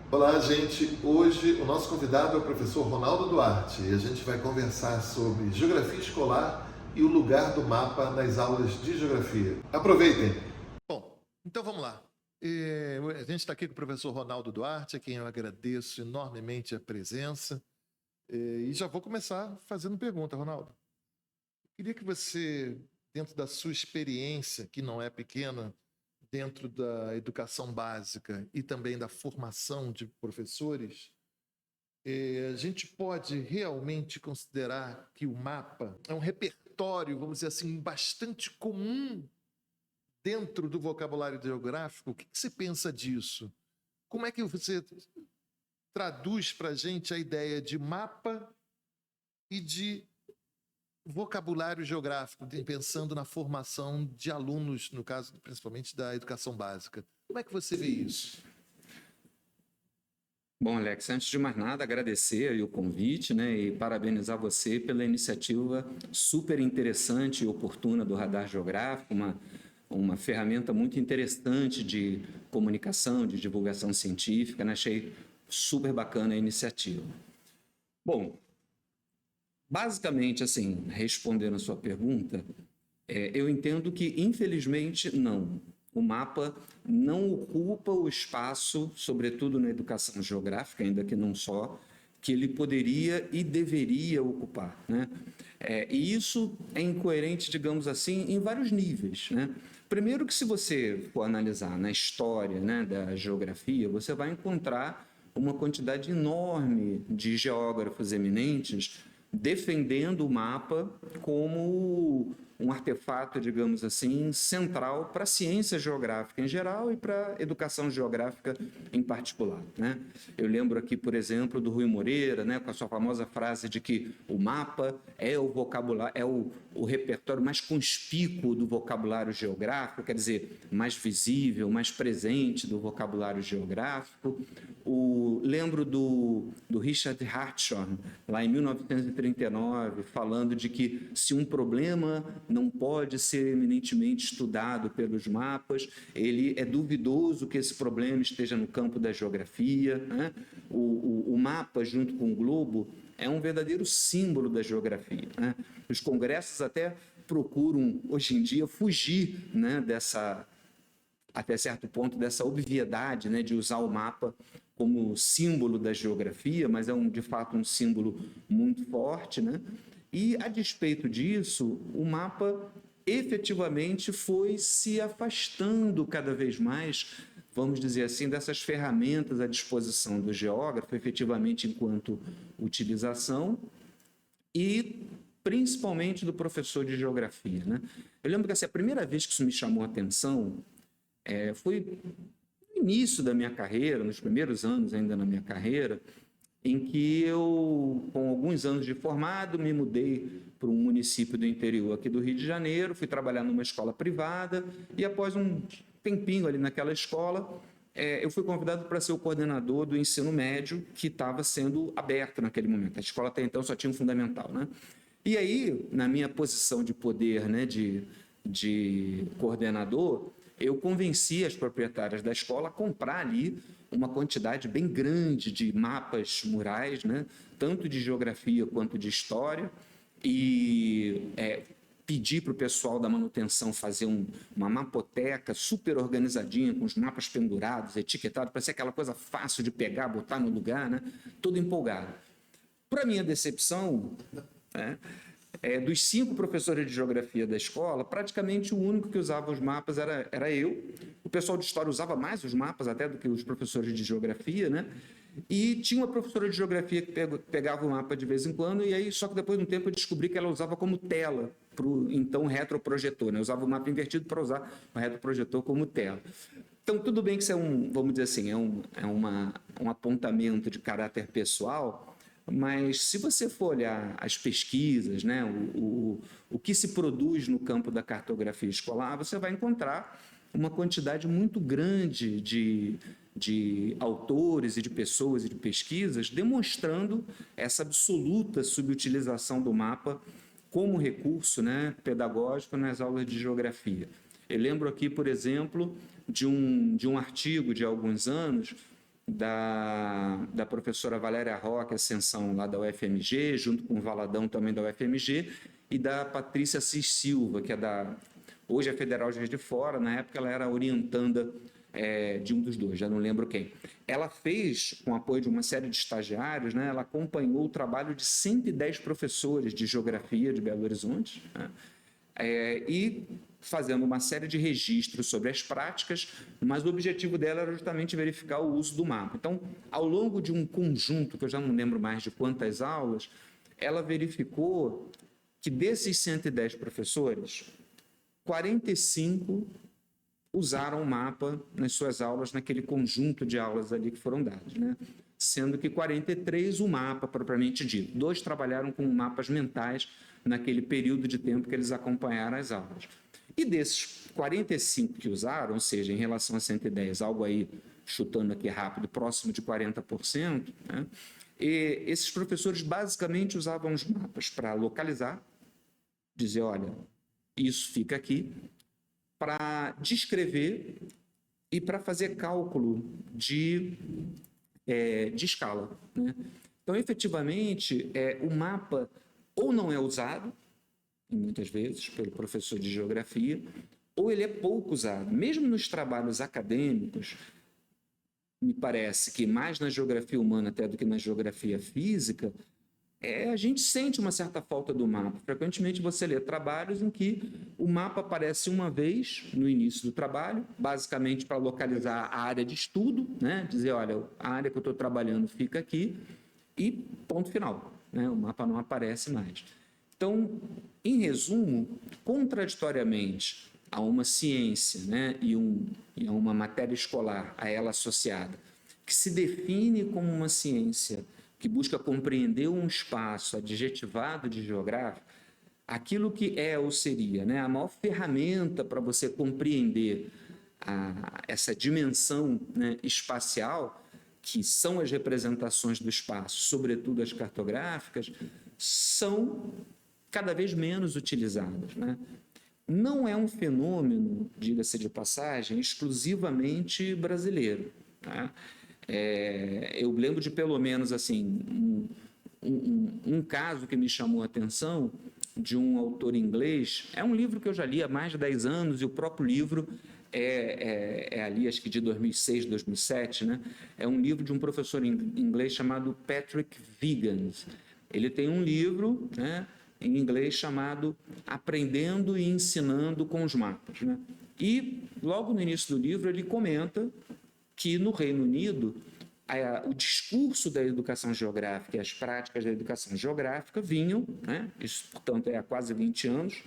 Olá, gente! Hoje o nosso convidado é o professor Ronaldo Duarte e a gente vai conversar sobre geografia escolar e o lugar do mapa nas aulas de geografia. Aproveitem! Bom, então vamos lá. A gente está aqui com o professor Ronaldo Duarte, a quem eu agradeço enormemente a presença. E já vou começar fazendo pergunta, Ronaldo. Queria que você, dentro da sua experiência, que não é pequena, dentro da educação básica e também da formação de professores, a gente pode realmente considerar que o mapa é um repertório, vamos dizer assim, bastante comum dentro do vocabulário geográfico? O que você pensa disso? Como é que você traduz para a gente a ideia de mapa e de vocabulário geográfico, pensando na formação de alunos, no caso, principalmente da educação básica? Como é que você vê isso? Bom, Alex, antes de mais nada, agradecer aí o convite, né, e parabenizar você pela iniciativa super interessante e oportuna do Radar Geográfico, uma ferramenta muito interessante de comunicação, de divulgação científica, né? Achei super bacana a iniciativa. Bom, basicamente, assim, respondendo a sua pergunta, eu entendo que, infelizmente, não. O mapa não ocupa o espaço, sobretudo na educação geográfica, ainda que não só, que ele poderia e deveria ocupar, né? E isso é incoerente, digamos assim, em vários níveis, né? Primeiro que, se você for analisar na história, né, da geografia, você vai encontrar uma quantidade enorme de geógrafos eminentes defendendo o mapa como um artefato, digamos assim, central para a ciência geográfica em geral e para a educação geográfica em particular, né? Eu lembro aqui, por exemplo, do Rui Moreira, né, com a sua famosa frase de que o mapa é o vocabulário, é o repertório mais conspícuo do vocabulário geográfico, quer dizer, mais visível, mais presente do vocabulário geográfico. Lembro do Richard Hartshorne, lá em 1939, falando de que se um problema não pode ser eminentemente estudado pelos mapas, ele é duvidoso que esse problema esteja no campo da geografia, né? O mapa, junto com o globo, é um verdadeiro símbolo da geografia, né? Os congressos até procuram, hoje em dia, fugir, né, até certo ponto, dessa obviedade, né, de usar o mapa como símbolo da geografia, mas é, de fato, um símbolo muito forte, né? E, a despeito disso, o mapa efetivamente foi se afastando cada vez mais, vamos dizer assim, dessas ferramentas à disposição do geógrafo, efetivamente enquanto utilização, e principalmente do professor de geografia, né? Eu lembro que, assim, a primeira vez que isso me chamou a atenção foi no início da minha carreira, nos primeiros anos ainda na minha carreira, em que eu, com alguns anos de formado, me mudei para um município do interior aqui do Rio de Janeiro, fui trabalhar numa escola privada e, após um tempinho ali naquela escola, eu fui convidado para ser o coordenador do ensino médio que estava sendo aberto naquele momento. A escola até então só tinha um fundamental, né? E aí, na minha posição de poder, né, de coordenador, eu convenci as proprietárias da escola a comprar ali uma quantidade bem grande de mapas murais, né, tanto de geografia quanto de história, e pedir para o pessoal da manutenção fazer uma mapoteca super organizadinha, com os mapas pendurados, etiquetados, para ser aquela coisa fácil de pegar, botar no lugar, né, todo empolgado. Para minha decepção, né, dos 5 professores de geografia da escola, praticamente o único que usava os mapas era eu. O pessoal de história usava mais os mapas até do que os professores de geografia, né? E tinha uma professora de geografia que pegava o mapa de vez em quando, e aí, só que depois de um tempo eu descobri que ela usava como tela para o então retroprojetor, né? Eu usava o mapa invertido para usar o retroprojetor como tela. Então, tudo bem que isso vamos dizer assim, um apontamento de caráter pessoal, mas, se você for olhar as pesquisas, né, o que se produz no campo da cartografia escolar, você vai encontrar uma quantidade muito grande de autores e de pessoas e de pesquisas demonstrando essa absoluta subutilização do mapa como recurso, né, pedagógico nas aulas de geografia. Eu lembro aqui, por exemplo, de um artigo de alguns anos da professora Valéria Roque Ascensão, lá da UFMG, junto com o Valadão, também da UFMG, e da Patrícia Assis Silva, que hoje é Federal de Juiz de Fora, na época ela era orientanda de um dos dois, já não lembro quem. Ela fez, com apoio de uma série de estagiários, né, ela acompanhou o trabalho de 110 professores de geografia de Belo Horizonte, né, e fazendo uma série de registros sobre as práticas, mas o objetivo dela era justamente verificar o uso do mapa. Então, ao longo de um conjunto, que eu já não lembro mais de quantas aulas, ela verificou que desses 110 professores, 45 usaram o mapa nas suas aulas, naquele conjunto de aulas ali que foram dadas, né? Sendo que 43 o mapa propriamente dito. 2 trabalharam com mapas mentais naquele período de tempo que eles acompanharam as aulas. E desses 45 que usaram, ou seja, em relação a 110, algo aí, chutando aqui rápido, próximo de 40%, né? E esses professores basicamente usavam os mapas para localizar, dizer, olha, isso fica aqui, para descrever e para fazer cálculo de escala, né? Então, efetivamente, o mapa ou não é usado, muitas vezes, pelo professor de geografia, ou ele é pouco usado. Mesmo nos trabalhos acadêmicos, me parece que mais na geografia humana até do que na geografia física, a gente sente uma certa falta do mapa. Frequentemente você lê trabalhos em que o mapa aparece uma vez no início do trabalho, basicamente para localizar a área de estudo, né? Dizer, olha, a área que eu estou trabalhando fica aqui e ponto final, né? O mapa não aparece mais. Então, em resumo, contraditoriamente a uma ciência, né, e a uma matéria escolar a ela associada, que se define como uma ciência que busca compreender um espaço adjetivado de geográfico, aquilo que é ou seria, né, a maior ferramenta para você compreender essa dimensão, né, espacial, que são as representações do espaço, sobretudo as cartográficas, são cada vez menos utilizadas, né? Não é um fenômeno, diga-se de passagem, exclusivamente brasileiro, tá? Eu lembro de pelo menos assim um caso que me chamou a atenção de um autor inglês. É um livro que eu já li há mais de 10 anos e o próprio livro é ali, acho que de 2006, 2007, né? É um livro de um professor inglês chamado Patrick Vigans. Ele tem um livro, né, em inglês chamado Aprendendo e Ensinando com os Mapas, né? E logo no início do livro ele comenta que no Reino Unido o discurso da educação geográfica e as práticas da educação geográfica vinham, né, isso portanto há quase 20 anos,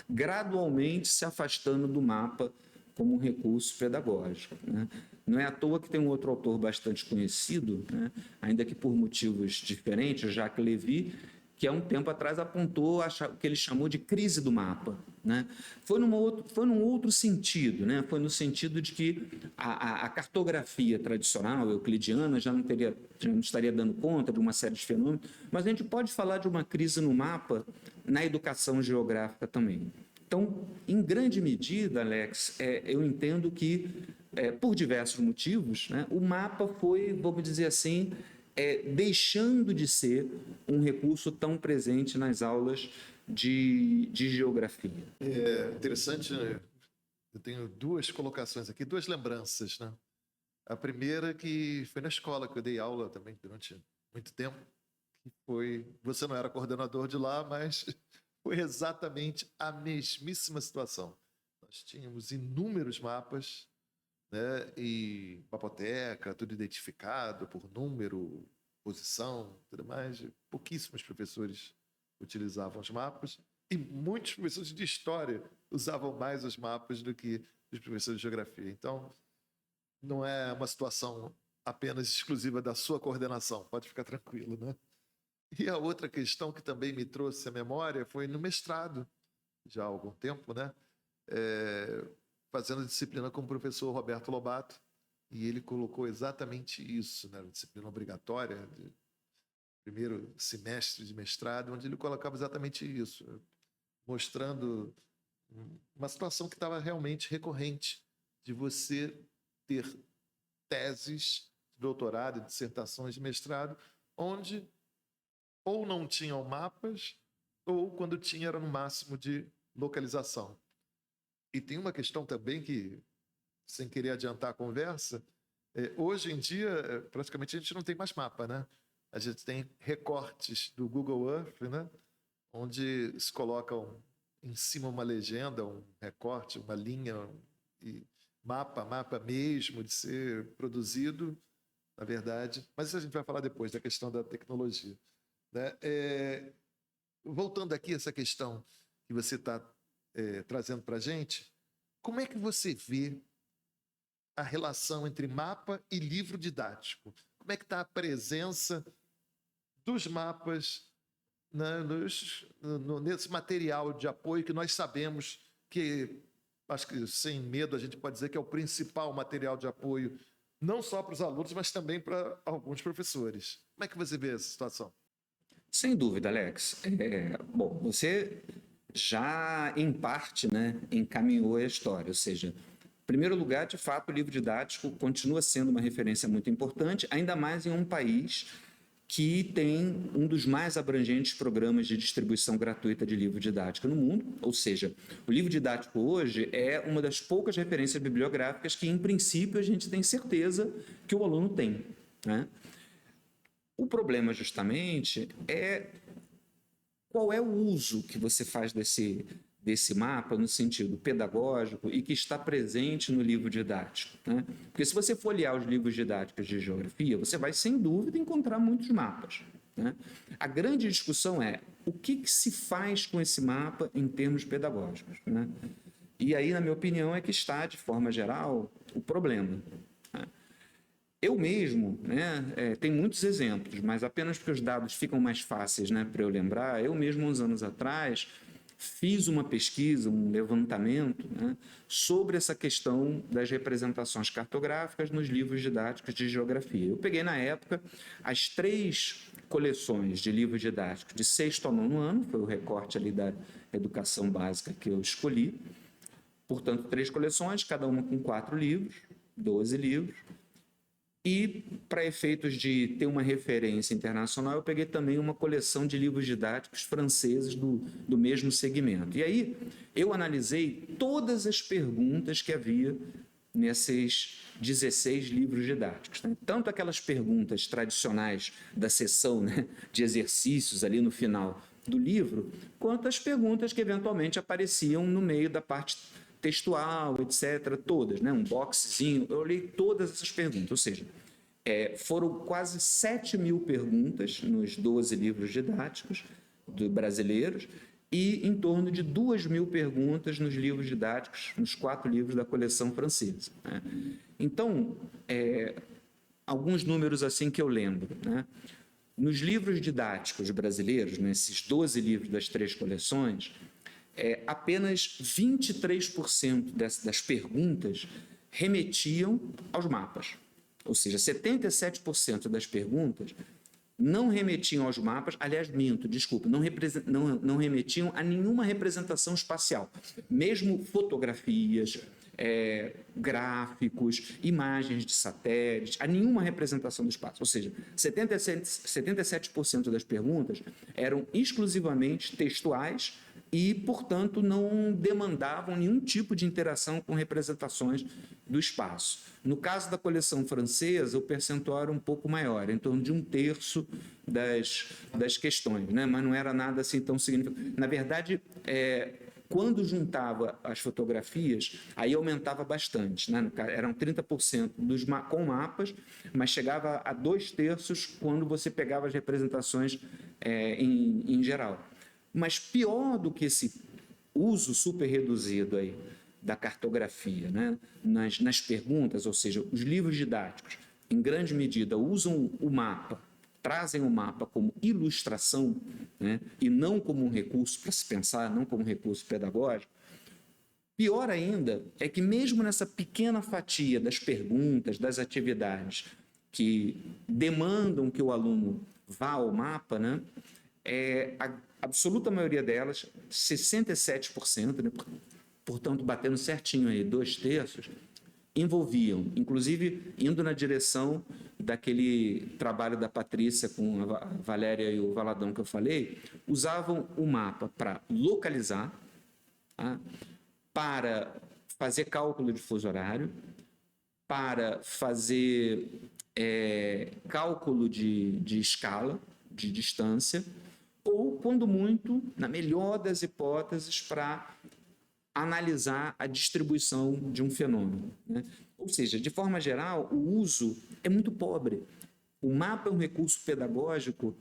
gradualmente se afastando do mapa como um recurso pedagógico, né? Não é à toa que tem um outro autor bastante conhecido, né, ainda que por motivos diferentes, Jacques Lévy, que há um tempo atrás apontou o que ele chamou de crise do mapa, né? Foi num outro sentido, né? Foi no sentido de que a cartografia tradicional euclidiana já não estaria dando conta de uma série de fenômenos, mas a gente pode falar de uma crise no mapa na educação geográfica também. Então, em grande medida, Alex, eu entendo que, por diversos motivos, né, o mapa foi, vamos dizer assim, deixando de ser um recurso tão presente nas aulas de geografia. É interessante, né? Eu tenho 2 colocações aqui, 2 lembranças, né? A primeira que foi na escola, que eu dei aula também durante muito tempo, que foi, você não era coordenador de lá, mas foi exatamente a mesmíssima situação. Nós tínhamos inúmeros mapas, né, e mapoteca, tudo identificado por número, posição, tudo mais. Pouquíssimos professores utilizavam os mapas e muitos professores de história usavam mais os mapas do que os professores de geografia. Então, não é uma situação apenas exclusiva da sua coordenação, pode ficar tranquilo, né? E a outra questão que também me trouxe à memória foi no mestrado, já há algum tempo, né? Fazendo disciplina com o professor Roberto Lobato, e ele colocou exatamente isso, né? Disciplina obrigatória, de primeiro semestre de mestrado, onde ele colocava exatamente isso, mostrando uma situação que estava realmente recorrente, de você ter teses de doutorado, dissertações de mestrado, onde ou não tinham mapas, ou quando tinha era no máximo de localização. E tem uma questão também que, sem querer adiantar a conversa, hoje em dia, praticamente a gente não tem mais mapa, né? A gente tem recortes do Google Earth, né? Onde se colocam em cima uma legenda, um recorte, uma linha, e mapa mesmo de ser produzido, na verdade. Mas isso a gente vai falar depois, da questão da tecnologia, né? Voltando aqui a essa questão que você está trazendo para a gente, como é que você vê a relação entre mapa e livro didático? Como é que está a presença dos mapas, né, nesse material de apoio que nós sabemos que, acho que sem medo a gente pode dizer que é o principal material de apoio, não só para os alunos, mas também para alguns professores. Como é que você vê essa situação? Sem dúvida, Alex. Bom, você já, em parte, né, encaminhou a história, ou seja, em primeiro lugar, de fato, o livro didático continua sendo uma referência muito importante, ainda mais em um país que tem um dos mais abrangentes programas de distribuição gratuita de livro didático no mundo, ou seja, o livro didático hoje é uma das poucas referências bibliográficas que, em princípio, a gente tem certeza que o aluno tem, né? O problema, justamente, é qual é o uso que você faz desse mapa no sentido pedagógico e que está presente no livro didático, né? Porque se você folhear os livros didáticos de geografia, você vai, sem dúvida, encontrar muitos mapas, né? A grande discussão é o que se faz com esse mapa em termos pedagógicos, né? E aí, na minha opinião, é que está, de forma geral, o problema. Eu mesmo, né, tem muitos exemplos, mas apenas porque os dados ficam mais fáceis, né, para eu lembrar, eu mesmo, uns anos atrás, fiz uma pesquisa, um levantamento, né, sobre essa questão das representações cartográficas nos livros didáticos de geografia. Eu peguei, na época, as 3 coleções de livros didáticos de 6º ao 9º ano, foi o recorte ali da educação básica que eu escolhi, portanto, 3 coleções, cada uma com 4 livros, 12 livros. E, para efeitos de ter uma referência internacional, eu peguei também uma coleção de livros didáticos franceses do mesmo segmento. E aí eu analisei todas as perguntas que havia nesses 16 livros didáticos, né? Tanto aquelas perguntas tradicionais da sessão, né, de exercícios ali no final do livro, quanto as perguntas que eventualmente apareciam no meio da parte textual, etc., todas, né? Um boxezinho, eu olhei todas essas perguntas, ou seja, foram quase 7.000 perguntas nos 12 livros didáticos brasileiros e em torno de 2.000 perguntas nos livros didáticos, nos 4 livros da coleção francesa, né? Então, alguns números assim que eu lembro, né? Nos livros didáticos brasileiros, nesses 12 livros das 3 coleções, apenas 23% das perguntas remetiam aos mapas. Ou seja, 77% das perguntas não remetiam aos mapas, aliás, desculpa, não remetiam a nenhuma representação espacial, mesmo fotografias, gráficos, imagens de satélites, a nenhuma representação do espaço. Ou seja, 77% das perguntas eram exclusivamente textuais e, portanto, não demandavam nenhum tipo de interação com representações do espaço. No caso da coleção francesa, o percentual era um pouco maior, em torno de 1/3 das questões, né? Mas não era nada assim tão significativo. Na verdade, quando juntava as fotografias, aí aumentava bastante, né? Eram 30% com mapas, mas chegava a 2/3 quando você pegava as representações em geral. Mas pior do que esse uso super reduzido aí da cartografia, né, nas perguntas, ou seja, os livros didáticos, em grande medida, usam o mapa, trazem o mapa como ilustração, né, e não como um recurso para se pensar, não como um recurso pedagógico. Pior ainda é que mesmo nessa pequena fatia das perguntas, das atividades que demandam que o aluno vá ao mapa, né, a absoluta maioria delas, 67%, né, portanto, batendo certinho aí, 2/3, envolviam, inclusive indo na direção daquele trabalho da Patrícia com a Valéria e o Valadão que eu falei, usavam o mapa para localizar, tá? Para fazer cálculo de fuso horário, para fazer cálculo de escala, de distância, ou, quando muito, na melhor das hipóteses, para analisar a distribuição de um fenômeno, né? Ou seja, de forma geral, o uso é muito pobre. O mapa é um recurso pedagógico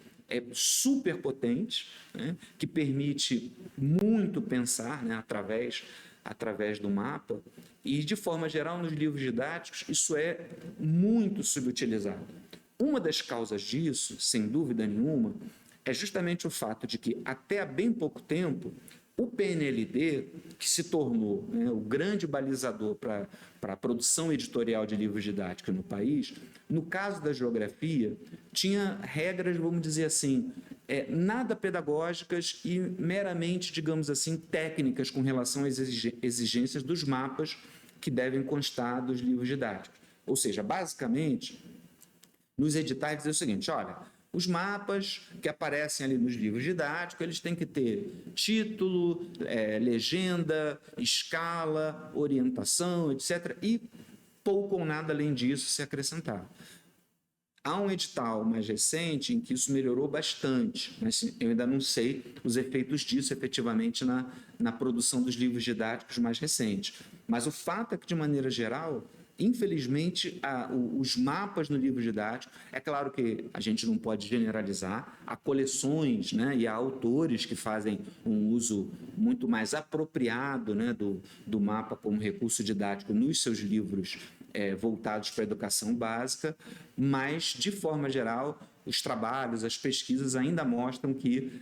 super potente, né? Que permite muito pensar, né? através do mapa, e, de forma geral, nos livros didáticos, isso é muito subutilizado. Uma das causas disso, sem dúvida nenhuma, é justamente o fato de que, até há bem pouco tempo, o PNLD, que se tornou, né, o grande balizador para a produção editorial de livros didáticos no país, no caso da geografia, tinha regras, vamos dizer assim, nada pedagógicas e meramente, digamos assim, técnicas com relação às exigências dos mapas que devem constar dos livros didáticos. Ou seja, basicamente, nos editais diz o seguinte: olha, os mapas que aparecem ali nos livros didáticos, eles têm que ter título, legenda, escala, orientação, etc. E pouco ou nada além disso se acrescentar. Há um edital mais recente em que isso melhorou bastante, mas eu ainda não sei os efeitos disso efetivamente na produção dos livros didáticos mais recentes. Mas o fato é que, de maneira geral, infelizmente, os mapas no livro didático, é claro que a gente não pode generalizar, há coleções, né, e há autores que fazem um uso muito mais apropriado, né, do mapa como recurso didático nos seus livros voltados para a educação básica, mas, de forma geral, os trabalhos, as pesquisas ainda mostram que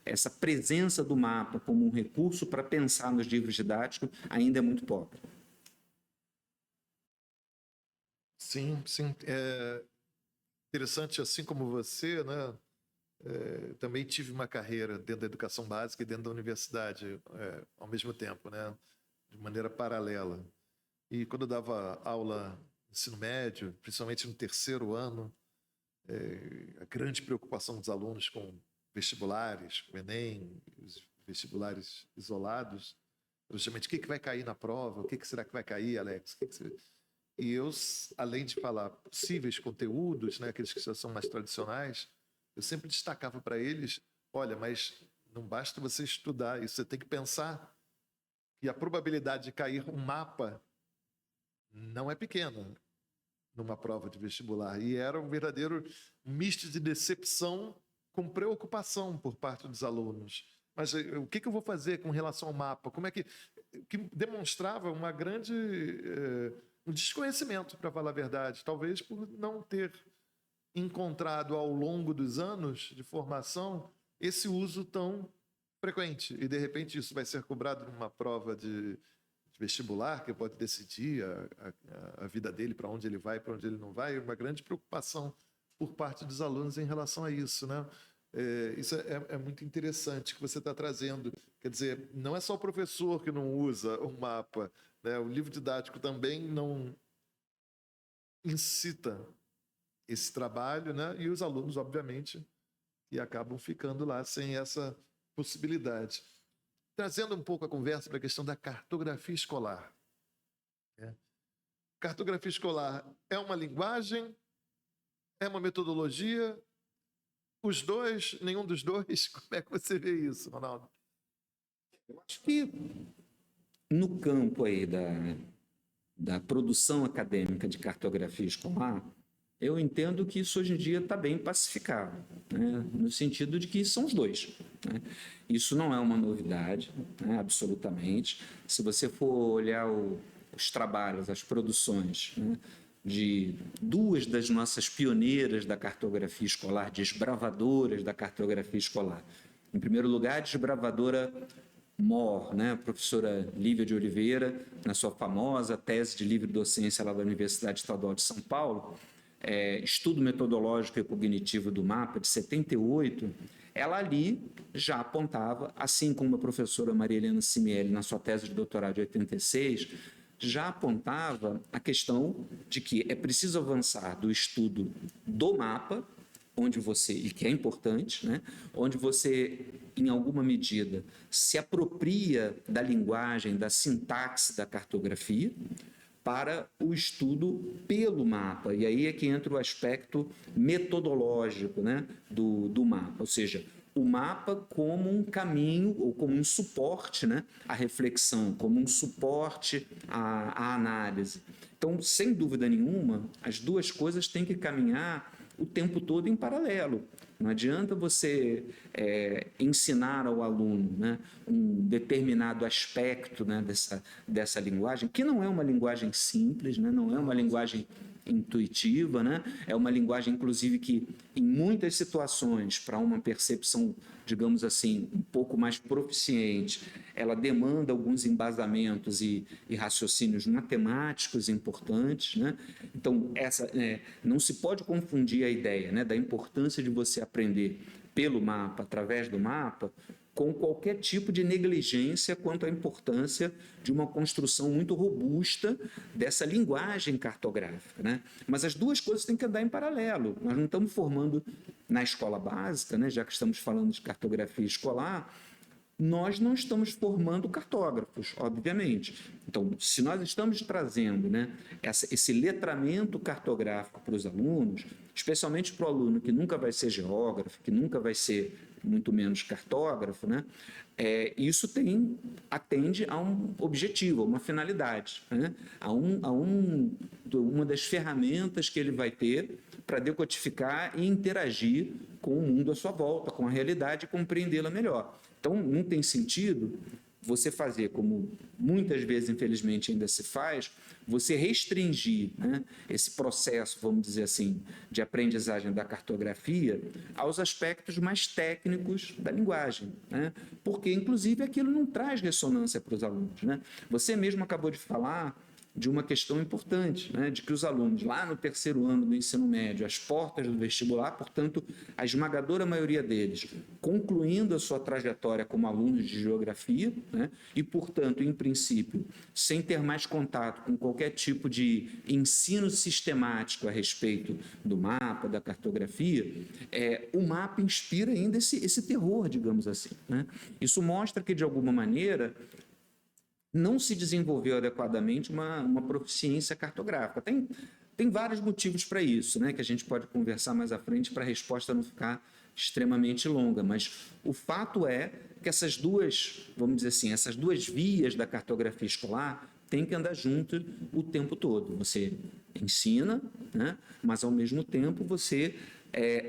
essa presença do mapa como um recurso para pensar nos livros didáticos ainda é muito pobre. Sim, sim. É interessante, assim como você, né? Também tive uma carreira dentro da educação básica e dentro da universidade ao mesmo tempo, né? De maneira paralela. E quando eu dava aula no ensino médio, principalmente no terceiro ano, a grande preocupação dos alunos com vestibulares, com o Enem, os vestibulares isolados, justamente o que vai cair na prova, o que será que vai cair, Alex? E eu, além de falar possíveis conteúdos, né, aqueles que já são mais tradicionais, eu sempre destacava para eles: olha, mas não basta você estudar, isso você tem que pensar que a probabilidade de cair um mapa não é pequena numa prova de vestibular. E era um verdadeiro misto de decepção com preocupação por parte dos alunos. Mas o que eu vou fazer com relação ao mapa? Como é que demonstrava uma grande um desconhecimento, para falar a verdade, talvez por não ter encontrado ao longo dos anos de formação esse uso tão frequente. E, de repente, isso vai ser cobrado numa prova de vestibular, que pode decidir a vida dele, para onde ele vai, para onde ele não vai. Uma grande preocupação por parte dos alunos em relação a isso, né? Isso é muito interessante que você está trazendo. Quer dizer, não é só o professor que não usa o mapa, né? O livro didático também não incita esse trabalho, né? E os alunos, obviamente, que acabam ficando lá sem essa possibilidade. Trazendo um pouco a conversa para a questão da cartografia escolar. Cartografia escolar é uma linguagem? É uma metodologia? Os dois? Nenhum dos dois? Como é que você vê isso, Ronaldo? Eu acho que no campo aí da produção acadêmica de cartografia escolar, eu entendo que isso hoje em dia está bem pacificado, né? No sentido de que são os dois, né? Isso não é uma novidade, né? Absolutamente. Se você for olhar os trabalhos, as produções, né, de duas das nossas pioneiras da cartografia escolar, desbravadoras da cartografia escolar. Em primeiro lugar, a desbravadora mor, né, a professora Lívia de Oliveira, na sua famosa tese de livre docência lá da Universidade Estadual de São Paulo, Estudo Metodológico e Cognitivo do Mapa, de 78, ela ali já apontava, assim como a professora Maria Helena Simieli, na sua tese de doutorado de 86, já apontava a questão de que é preciso avançar do estudo do mapa, onde você, e que é importante, né, onde você, em alguma medida, se apropria da linguagem, da sintaxe da cartografia, para o estudo pelo mapa. E aí é que entra o aspecto metodológico, né, do mapa, ou seja, o mapa como um caminho ou como um suporte, né, à reflexão, como um suporte à análise. Então, sem dúvida nenhuma, as duas coisas têm que caminhar o tempo todo em paralelo. Não adianta você ensinar ao aluno, né, um determinado aspecto, né, dessa linguagem, que não é uma linguagem simples, né, não é uma linguagem intuitiva, né, é uma linguagem, inclusive, que em muitas situações, para uma percepção, digamos assim, um pouco mais proficiente, ela demanda alguns embasamentos e raciocínios matemáticos importantes, né? Então, não se pode confundir a ideia, né, da importância de você aprender pelo mapa, através do mapa, com qualquer tipo de negligência quanto à importância de uma construção muito robusta dessa linguagem cartográfica, né? Mas as duas coisas têm que andar em paralelo. Nós não estamos formando na escola básica, né, já que estamos falando de cartografia escolar, nós não estamos formando cartógrafos, obviamente. Então, se nós estamos trazendo, né, esse letramento cartográfico para os alunos, especialmente para o aluno que nunca vai ser geógrafo, que nunca vai ser muito menos cartógrafo, né, isso atende a um objetivo, a uma finalidade, né, uma das ferramentas que ele vai ter para decodificar e interagir com o mundo à sua volta, com a realidade e compreendê-la melhor. Então, não tem sentido você fazer, como muitas vezes, infelizmente, ainda se faz, você restringir, né, esse processo, vamos dizer assim, de aprendizagem da cartografia aos aspectos mais técnicos da linguagem, né? Porque, inclusive, aquilo não traz ressonância para os alunos, né? Você mesmo acabou de falar de uma questão importante, né, de que os alunos lá no terceiro ano do ensino médio, às portas do vestibular, portanto, a esmagadora maioria deles, concluindo a sua trajetória como alunos de geografia, né, e, portanto, em princípio, sem ter mais contato com qualquer tipo de ensino sistemático a respeito do mapa, da cartografia, o mapa inspira ainda esse terror, digamos assim, né? Isso mostra que, de alguma maneira, não se desenvolveu adequadamente uma proficiência cartográfica. Tem vários motivos para isso, né, que a gente pode conversar mais à frente para a resposta não ficar extremamente longa, mas o fato é que essas duas, vamos dizer assim, essas duas vias da cartografia escolar têm que andar junto o tempo todo. Você ensina, né, mas ao mesmo tempo você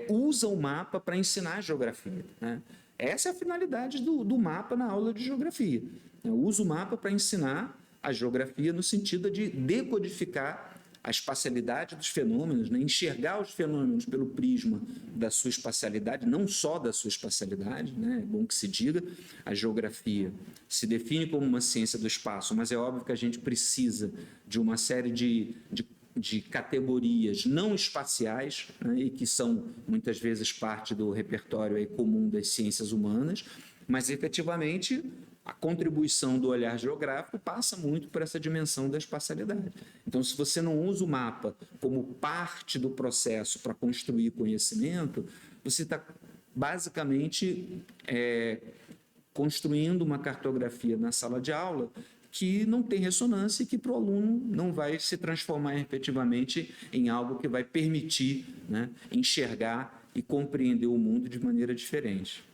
usa o mapa para ensinar a geografia, né? Essa é a finalidade do mapa na aula de geografia. Eu uso o mapa para ensinar a geografia no sentido de decodificar a espacialidade dos fenômenos, né? Enxergar os fenômenos pelo prisma da sua espacialidade, não só da sua espacialidade, né? É bom que se diga, a geografia se define como uma ciência do espaço, mas é óbvio que a gente precisa de uma série de categorias não espaciais, né, e que são muitas vezes parte do repertório aí comum das ciências humanas, mas efetivamente a contribuição do olhar geográfico passa muito por essa dimensão da espacialidade. Então, se você não usa o mapa como parte do processo para construir conhecimento, você está basicamente construindo uma cartografia na sala de aula que não tem ressonância e que para o aluno não vai se transformar efetivamente em algo que vai permitir, né, enxergar e compreender o mundo de maneira diferente.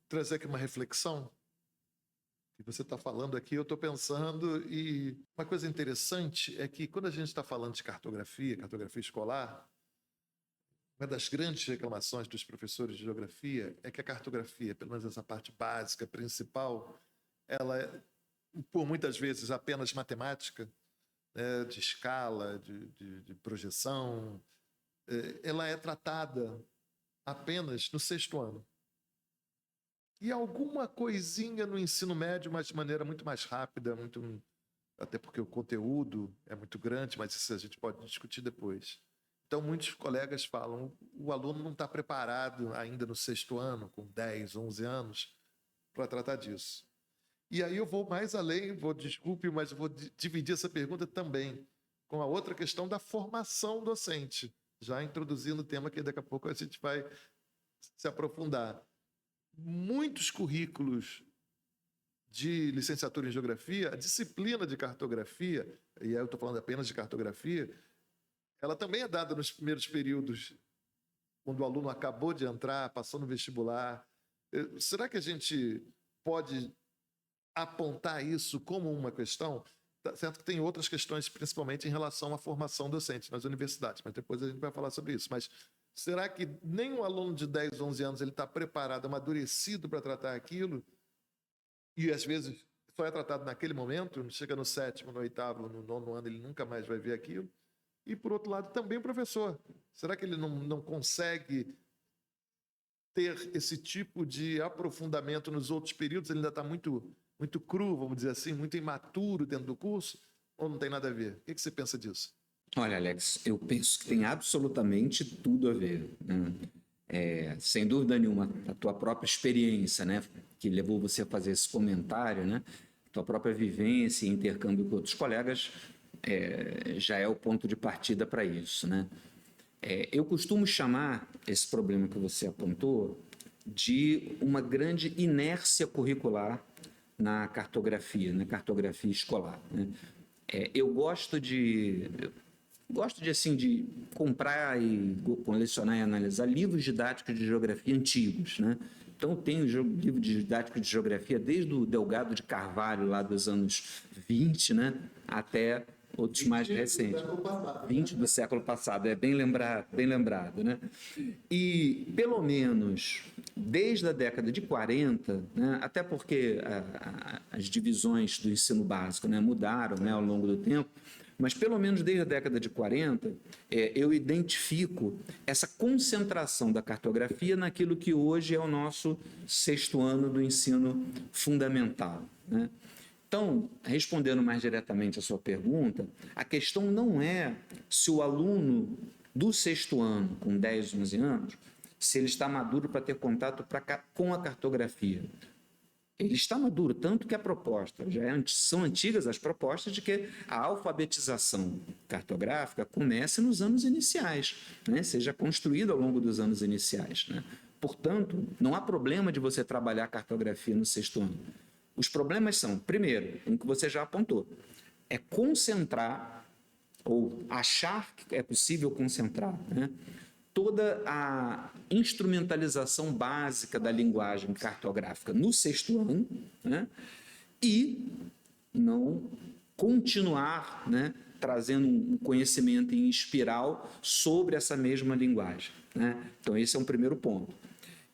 Trazer aqui uma reflexão que você está falando aqui, eu estou pensando, e uma coisa interessante é que quando a gente está falando de cartografia escolar, uma das grandes reclamações dos professores de geografia é que a cartografia, pelo menos essa parte básica, principal, ela é, por muitas vezes, apenas matemática, né, de escala, de projeção, ela é tratada apenas no sexto ano. E alguma coisinha no ensino médio, mas de maneira muito mais rápida, muito até porque o conteúdo é muito grande, mas isso a gente pode discutir depois. Então, muitos colegas falam, o aluno não está preparado ainda no 6º ano, com 10, 11 anos, para tratar disso. E aí eu vou mais além, desculpe, mas vou dividir essa pergunta também com a outra questão da formação docente, já introduzindo o tema que daqui a pouco a gente vai se aprofundar. Muitos currículos de licenciatura em geografia, a disciplina de cartografia, e aí eu estou falando apenas de cartografia, ela também é dada nos primeiros períodos, quando o aluno acabou de entrar, passou no vestibular. Será que a gente pode apontar isso como uma questão? Tá certo que tem outras questões, principalmente em relação à formação docente nas universidades, mas depois a gente vai falar sobre isso. Mas será que nem um aluno de 10, 11 anos ele está preparado, amadurecido para tratar aquilo? E às vezes só é tratado naquele momento, chega no 7º, no 8º, no 9º ano, ele nunca mais vai ver aquilo. E, por outro lado, também o professor. Será que ele não consegue ter esse tipo de aprofundamento nos outros períodos? Ele ainda está muito cru, vamos dizer assim, muito imaturo dentro do curso? Ou não tem nada a ver? O que você pensa disso? Olha, Alex, eu penso que tem absolutamente tudo a ver, né? Sem dúvida nenhuma, a tua própria experiência, né, que levou você a fazer esse comentário, né, tua própria vivência e intercâmbio com outros colegas, já é o ponto de partida para isso, né? Eu costumo chamar esse problema que você apontou de uma grande inércia curricular na cartografia escolar, né? Eu gosto de assim, de comprar e colecionar e analisar livros didáticos de geografia antigos, né? Então, eu tenho livro didático de geografia desde o Delgado de Carvalho, lá dos anos 20, né? Até outros mais recentes. 20 do século passado, bem lembrado, né? E, pelo menos, desde a década de 40, né? Até porque as divisões do ensino básico, né, mudaram, né, ao longo do tempo, mas pelo menos desde a década de 40, eu identifico essa concentração da cartografia naquilo que hoje é o nosso 6º ano do ensino fundamental, né? Então, respondendo mais diretamente a sua pergunta, a questão não é se o aluno do 6º ano, com 10, 11 anos, se ele está maduro para ter contato com a cartografia. Ele está maduro, tanto que a proposta, são antigas as propostas de que a alfabetização cartográfica comece nos anos iniciais, né? Seja construída ao longo dos anos iniciais, né? Portanto, não há problema de você trabalhar a cartografia no 6º ano. Os problemas são, primeiro, um que você já apontou, é concentrar ou achar que é possível concentrar, né, toda a instrumentalização básica da linguagem cartográfica no 6º ano, né, e não continuar, né, trazendo um conhecimento em espiral sobre essa mesma linguagem, né? Então, esse é um primeiro ponto.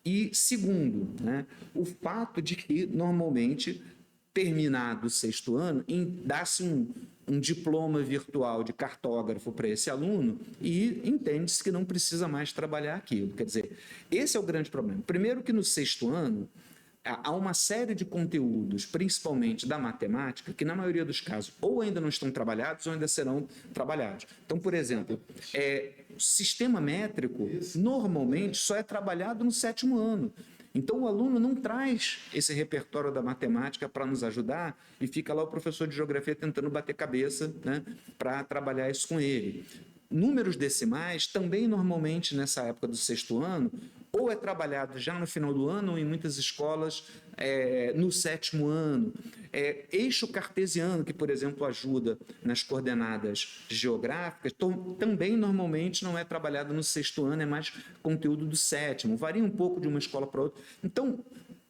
E, segundo, né, o fato de que, normalmente, terminado o 6º ano, dá-se um diploma virtual de cartógrafo para esse aluno e entende-se que não precisa mais trabalhar aquilo. Quer dizer, esse é o grande problema. Primeiro que no 6º ano, há uma série de conteúdos, principalmente da matemática, que na maioria dos casos ou ainda não estão trabalhados ou ainda serão trabalhados. Então, por exemplo, o sistema métrico normalmente só é trabalhado no 7º ano. Então, o aluno não traz esse repertório da matemática para nos ajudar e fica lá o professor de geografia tentando bater cabeça, né, para trabalhar isso com ele. Números decimais também normalmente nessa época do 6º ano ou é trabalhado já no final do ano ou em muitas escolas no 7º ano. Eixo cartesiano, que, por exemplo, ajuda nas coordenadas geográficas, também normalmente não é trabalhado no 6º ano, é mais conteúdo do 7º, varia um pouco de uma escola para outra. Então,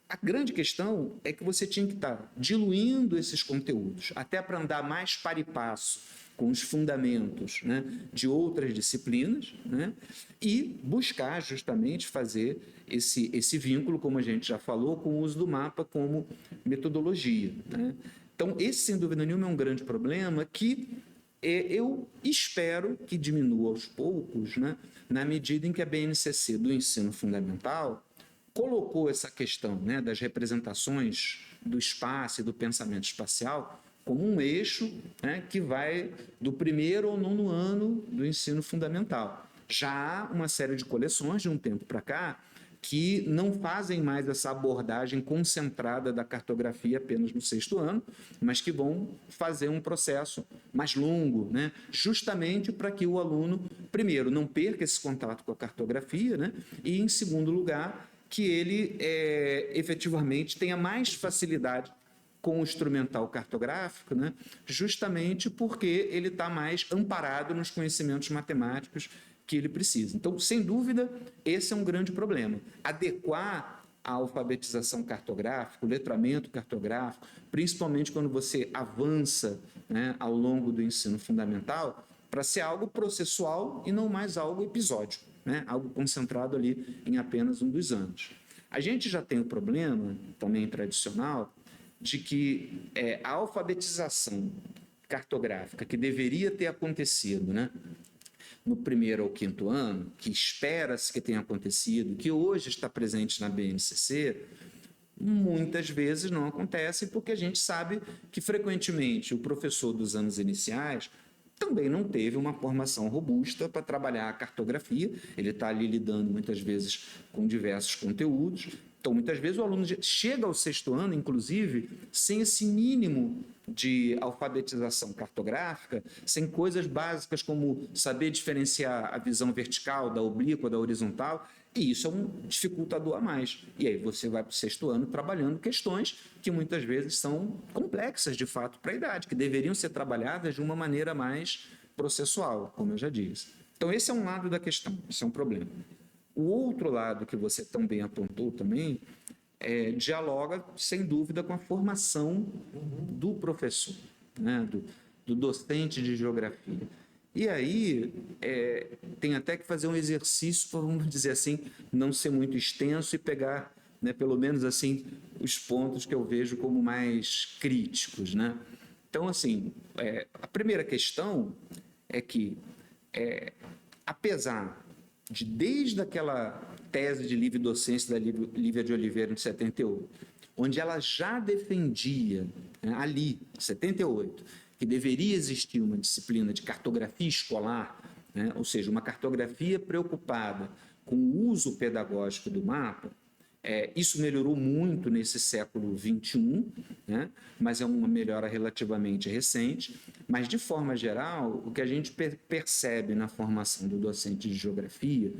a grande questão é que você tinha que estar diluindo esses conteúdos, até para andar mais par e passo com os fundamentos, né, de outras disciplinas, né, e buscar justamente fazer esse vínculo, como a gente já falou, com o uso do mapa como metodologia, né? Então, esse, sem dúvida nenhuma, é um grande problema que eu espero que diminua aos poucos, né, na medida em que a BNCC do ensino fundamental colocou essa questão, né, das representações do espaço e do pensamento espacial como um eixo, né, que vai do primeiro ao 9º ano do ensino fundamental. Já há uma série de coleções de um tempo para cá que não fazem mais essa abordagem concentrada da cartografia apenas no 6º ano, mas que vão fazer um processo mais longo, né? Justamente para que o aluno, primeiro, não perca esse contato com a cartografia, né? E, em segundo lugar, que ele efetivamente tenha mais facilidade com o instrumental cartográfico, né? Justamente porque ele está mais amparado nos conhecimentos matemáticos que ele precisa. Então, sem dúvida, esse é um grande problema. Adequar a alfabetização cartográfica, o letramento cartográfico, principalmente quando você avança, né, ao longo do ensino fundamental, para ser algo processual e não mais algo episódico, né? Algo concentrado ali em apenas um dos anos. A gente já tem o problema, também tradicional, de que a alfabetização cartográfica que deveria ter acontecido, né, no 1º ao 5º ano, que espera-se que tenha acontecido, que hoje está presente na BNCC, muitas vezes não acontece porque a gente sabe que, frequentemente, o professor dos anos iniciais também não teve uma formação robusta para trabalhar a cartografia, ele está ali lidando muitas vezes com diversos conteúdos. Então, muitas vezes o aluno chega ao 6º ano, inclusive, sem esse mínimo de alfabetização cartográfica, sem coisas básicas como saber diferenciar a visão vertical da oblíqua, da horizontal, e isso é um dificultador a mais. E aí você vai para o 6º ano trabalhando questões que muitas vezes são complexas, de fato, para a idade, que deveriam ser trabalhadas de uma maneira mais processual, como eu já disse. Então, esse é um lado da questão, esse é um problema. O outro lado que você também apontou também dialoga, sem dúvida, com a formação do professor, né? do docente de geografia. E aí tem até que fazer um exercício para, vamos dizer assim, não ser muito extenso e pegar, né, pelo menos assim, os pontos que eu vejo como mais críticos, né? Então, assim, a primeira questão é que, apesar de, desde aquela tese de livre docência da Lívia de Oliveira, de 78, onde ela já defendia, né, ali, 78, que deveria existir uma disciplina de cartografia escolar, né, ou seja, uma cartografia preocupada com o uso pedagógico do mapa. Isso melhorou muito nesse século XXI, né? Mas é uma melhora relativamente recente. Mas, de forma geral, o que a gente percebe na formação do docente de geografia,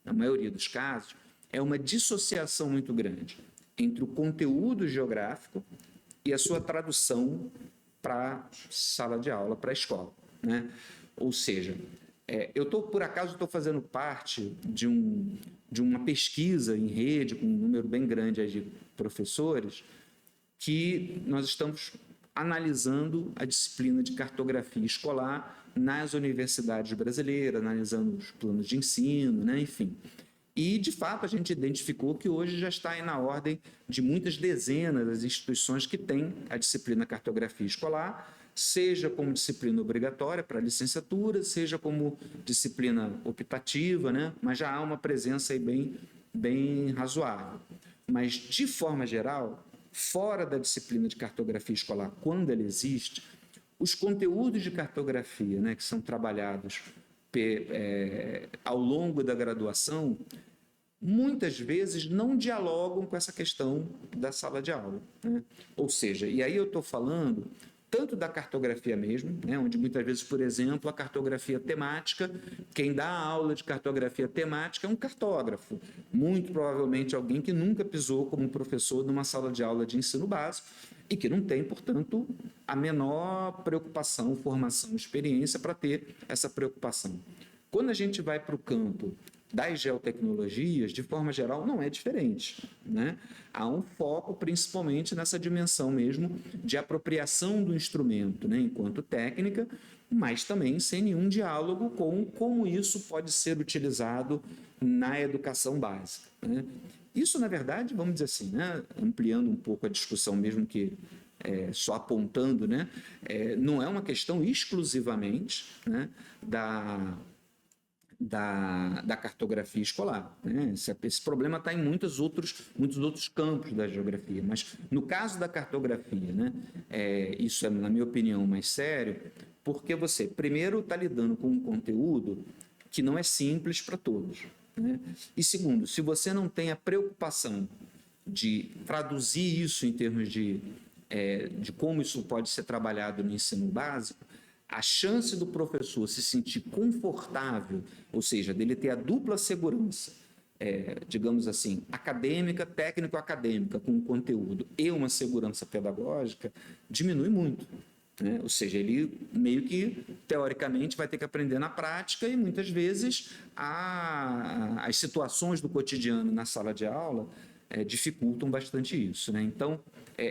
na maioria dos casos, é uma dissociação muito grande entre o conteúdo geográfico e a sua tradução para a sala de aula, para a escola, né? Ou seja, por acaso, estou fazendo parte de uma pesquisa em rede, com um número bem grande de professores, que nós estamos analisando a disciplina de cartografia escolar nas universidades brasileiras, analisando os planos de ensino, né? Enfim. E, de fato, a gente identificou que hoje já está aí na ordem de muitas dezenas das instituições que têm a disciplina cartografia escolar, seja como disciplina obrigatória para a licenciatura, seja como disciplina optativa, né? Mas já há uma presença aí bem razoável. Mas, de forma geral, fora da disciplina de cartografia escolar, quando ela existe, os conteúdos de cartografia, né, que são trabalhados ao longo da graduação, muitas vezes não dialogam com essa questão da sala de aula, né? Ou seja, e aí eu estou falando tanto da cartografia mesmo, né, onde muitas vezes, por exemplo, a cartografia temática, quem dá aula de cartografia temática é um cartógrafo, muito provavelmente alguém que nunca pisou como professor numa sala de aula de ensino básico e que não tem, portanto, a menor preocupação, formação, experiência para ter essa preocupação. Quando a gente vai para o campo das geotecnologias, de forma geral, não é diferente, né? Há um foco principalmente nessa dimensão mesmo de apropriação do instrumento, né, enquanto técnica, mas também sem nenhum diálogo com como isso pode ser utilizado na educação básica, né? Isso, na verdade, vamos dizer assim, né, ampliando um pouco a discussão mesmo que só apontando, né, não é uma questão exclusivamente, né, da cartografia escolar, né? Esse problema está em muitos outros campos da geografia, mas no caso da cartografia, né, isso é, na minha opinião, mais sério, porque você, primeiro, está lidando com um conteúdo que não é simples para todos, né? E segundo, se você não tem a preocupação de traduzir isso em termos de como isso pode ser trabalhado no ensino básico, a chance do professor se sentir confortável, ou seja, dele ter a dupla segurança, digamos assim, acadêmica, técnico-acadêmica, com o conteúdo e uma segurança pedagógica, diminui muito, né? Ou seja, ele meio que, teoricamente, vai ter que aprender na prática e, muitas vezes, as situações do cotidiano na sala de aula dificultam bastante isso, né? Então,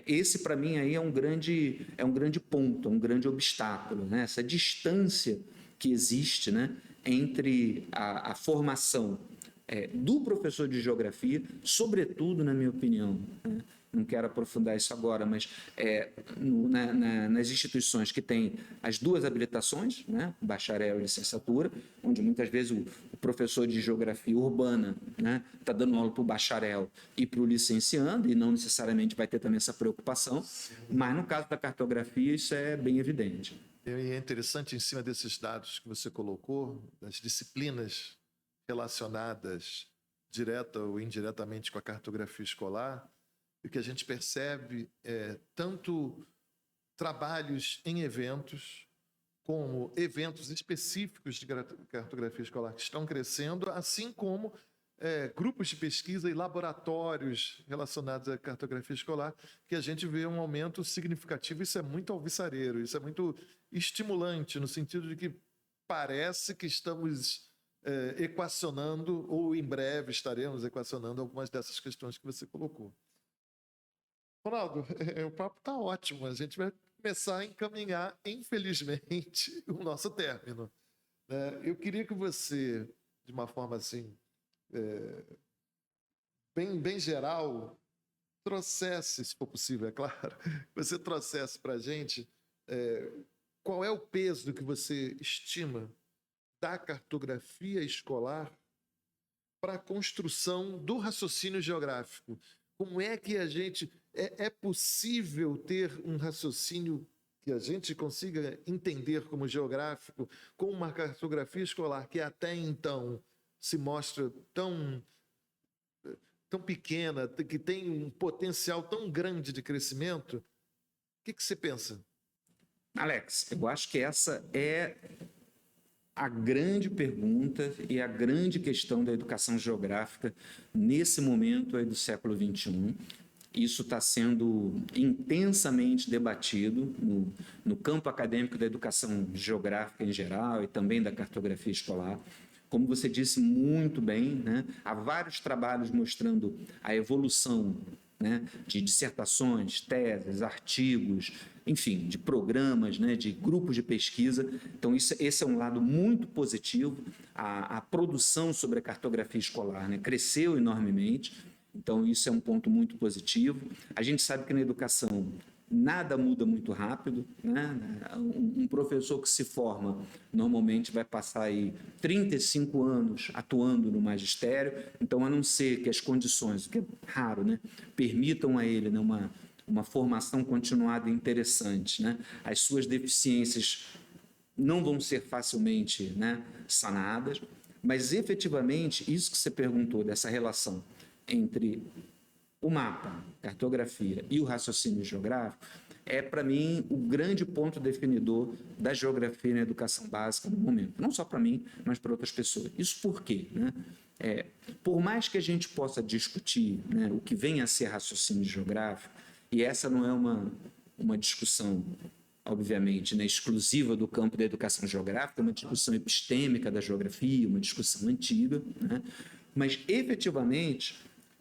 esse, para mim, aí é um grande ponto, um grande obstáculo, né? Essa distância que existe, né, entre a formação do professor de geografia, sobretudo, na minha opinião, né? Não quero aprofundar isso agora, mas nas instituições que têm as duas habilitações, né, bacharel e licenciatura, onde muitas vezes o professor de geografia urbana, né, está dando aula para o bacharel e para o licenciando, e não necessariamente vai ter também essa preocupação, mas no caso da cartografia isso é bem evidente. E é interessante, em cima desses dados que você colocou, das disciplinas relacionadas direta ou indiretamente com a cartografia escolar, o que a gente percebe tanto trabalhos em eventos, como eventos específicos de cartografia escolar que estão crescendo, assim como grupos de pesquisa e laboratórios relacionados à cartografia escolar, que a gente vê um aumento significativo. Isso é muito alvissareiro, isso é muito estimulante, no sentido de que parece que estamos equacionando, ou em breve estaremos equacionando algumas dessas questões que você colocou. Ronaldo, o papo está ótimo, a gente vai começar a encaminhar, infelizmente, o nosso término. Eu queria que você, de uma forma assim, bem geral, trouxesse, se for possível, é claro, você trouxesse para a gente qual é o peso que você estima da cartografia escolar para a construção do raciocínio geográfico. Como é que a gente... É possível ter um raciocínio que a gente consiga entender como geográfico com uma cartografia escolar que até então se mostra tão pequena, que tem um potencial tão grande de crescimento? O que você pensa? Alex, eu acho que essa é a grande pergunta e a grande questão da educação geográfica nesse momento aí do século XXI. Isso está sendo intensamente debatido no campo acadêmico da educação geográfica em geral e também da cartografia escolar. Como você disse muito bem, né, há vários trabalhos mostrando a evolução, né, de dissertações, teses, artigos, enfim, de programas, né, de grupos de pesquisa. Então, esse é um lado muito positivo. A produção sobre a cartografia escolar, né, cresceu enormemente. Então, isso é um ponto muito positivo. A gente sabe que na educação nada muda muito rápido, né? Um professor que se forma normalmente vai passar aí 35 anos atuando no magistério, então, a não ser que as condições, o que é raro, né, permitam a ele, né, uma formação continuada interessante, né? As suas deficiências não vão ser facilmente, né, sanadas, mas efetivamente isso que você perguntou dessa relação entre o mapa, cartografia e o raciocínio geográfico para mim, o grande ponto definidor da geografia na educação básica no momento. Não só para mim, mas para outras pessoas. Isso por quê? Né? Por mais que a gente possa discutir, né, o que vem a ser raciocínio geográfico, e essa não é uma discussão, obviamente, né, exclusiva do campo da educação geográfica, é uma discussão epistêmica da geografia, uma discussão antiga, né? Mas, efetivamente,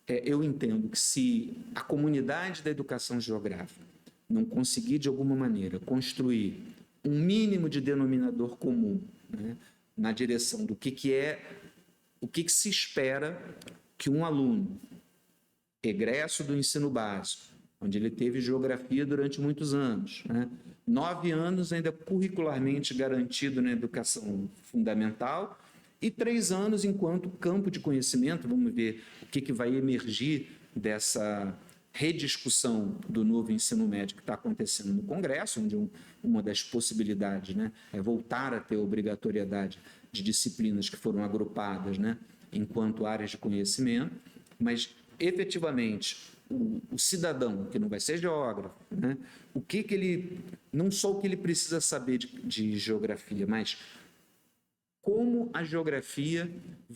eu entendo que se a comunidade da educação geográfica não conseguir, de alguma maneira, construir um mínimo de denominador comum, né, na direção do que se espera que um aluno egresso do ensino básico, onde ele teve geografia durante muitos anos, né, 9 anos ainda curricularmente garantido na educação fundamental e 3 anos enquanto campo de conhecimento. Vamos ver o que vai emergir dessa rediscussão do novo ensino médio que está acontecendo no Congresso, onde uma das possibilidades, né, é voltar a ter obrigatoriedade de disciplinas que foram agrupadas, né, enquanto áreas de conhecimento, mas, efetivamente, o cidadão, que não vai ser geógrafo, né, não só o que ele precisa saber de geografia, mas como a geografia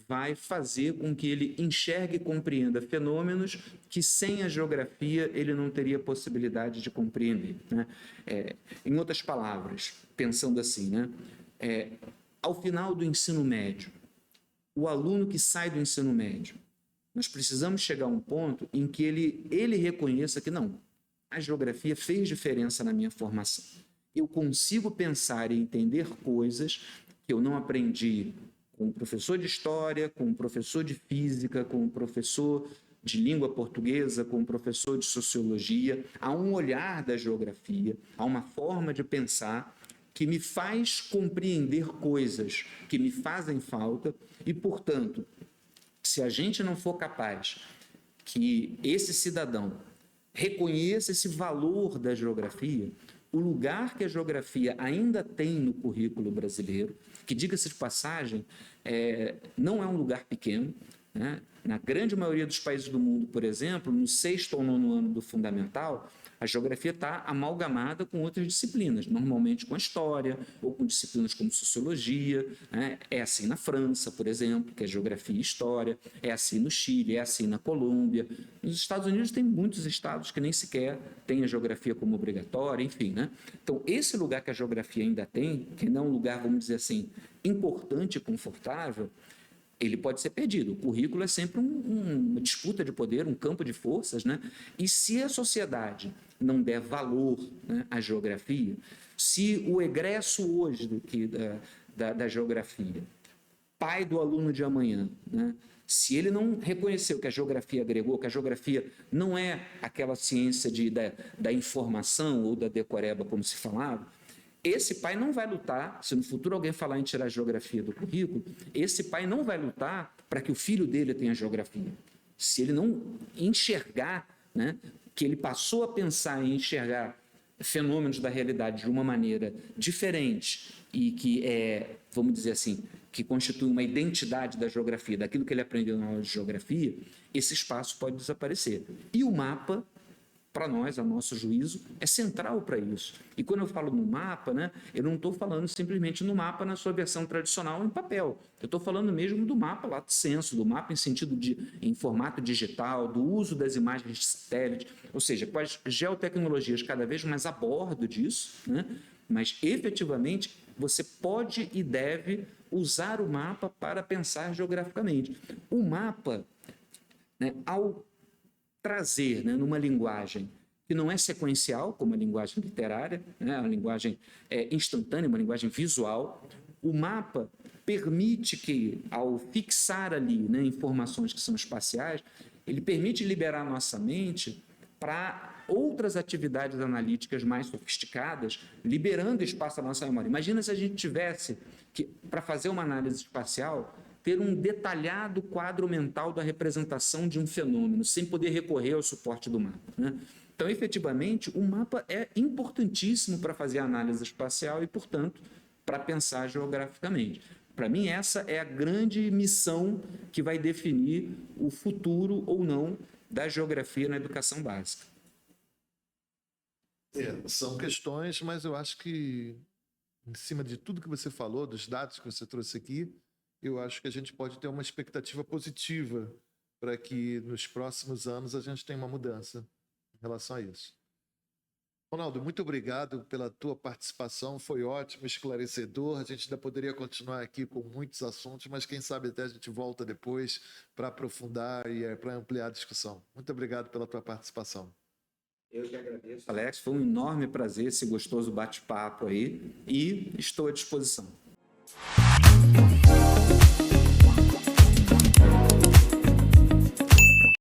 vai fazer com que ele enxergue e compreenda fenômenos que sem a geografia ele não teria possibilidade de compreender, né? Em outras palavras, pensando assim, né? Ao final do ensino médio, o aluno que sai do ensino médio, nós precisamos chegar a um ponto em que ele reconheça que não, a geografia fez diferença na minha formação. Eu consigo pensar e entender coisas que eu não aprendi com o professor de história, com o professor de física, com o professor de língua portuguesa, com o professor de sociologia. Há um olhar da geografia, há uma forma de pensar que me faz compreender coisas que me fazem falta e, portanto, se a gente não for capaz que esse cidadão reconheça esse valor da geografia, o lugar que a geografia ainda tem no currículo brasileiro, que, diga-se de passagem, não é um lugar pequeno, né? Na grande maioria dos países do mundo, por exemplo, no 6º ou 9º ano do fundamental, a geografia está amalgamada com outras disciplinas, normalmente com a história ou com disciplinas como sociologia, né? É assim na França, por exemplo, que é geografia e história, é assim no Chile, é assim na Colômbia. Nos Estados Unidos tem muitos estados que nem sequer têm a geografia como obrigatória, enfim, né? Então, esse lugar que a geografia ainda tem, que não é um lugar, vamos dizer assim, importante e confortável, ele pode ser perdido. O currículo é sempre uma disputa de poder, um campo de forças, né? E se a sociedade não der valor, né, à geografia, se o egresso hoje da geografia, pai do aluno de amanhã, né, se ele não reconheceu que a geografia agregou, que a geografia não é aquela ciência da informação ou da decoreba, como se falava, esse pai não vai lutar, se no futuro alguém falar em tirar a geografia do currículo, esse pai não vai lutar para que o filho dele tenha geografia. Se ele não enxergar, né, que ele passou a pensar e enxergar fenômenos da realidade de uma maneira diferente e que vamos dizer assim, que constitui uma identidade da geografia, daquilo que ele aprendeu na aula de geografia, esse espaço pode desaparecer. E o mapa, para nós, a nosso juízo, é central para isso. E quando eu falo no mapa, né, eu não estou falando simplesmente no mapa na sua versão tradicional em papel. Eu estou falando mesmo do mapa lato sensu, do mapa em formato digital, do uso das imagens de satélite, ou seja, com as geotecnologias cada vez mais a bordo disso, né, mas efetivamente você pode e deve usar o mapa para pensar geograficamente. O mapa, né, ao trazer, né, numa linguagem que não é sequencial, como a linguagem literária, né, a linguagem instantânea, uma linguagem visual, o mapa permite que, ao fixar ali, né, informações que são espaciais, ele permite liberar a nossa mente para outras atividades analíticas mais sofisticadas, liberando espaço à nossa memória. Imagina se a gente tivesse que, para fazer uma análise espacial, ter um detalhado quadro mental da representação de um fenômeno, sem poder recorrer ao suporte do mapa, né? Então, efetivamente, o mapa é importantíssimo para fazer a análise espacial e, portanto, para pensar geograficamente. Para mim, essa é a grande missão que vai definir o futuro ou não da geografia na educação básica. São questões, mas eu acho que, em cima de tudo que você falou, dos dados que você trouxe aqui, eu acho que a gente pode ter uma expectativa positiva para que nos próximos anos a gente tenha uma mudança em relação a isso. Ronaldo, muito obrigado pela tua participação, foi ótimo, esclarecedor. A gente ainda poderia continuar aqui com muitos assuntos, mas quem sabe até a gente volta depois para aprofundar e para ampliar a discussão. Muito obrigado pela tua participação. Eu que agradeço, Alex, foi um enorme prazer esse gostoso bate-papo aí e estou à disposição.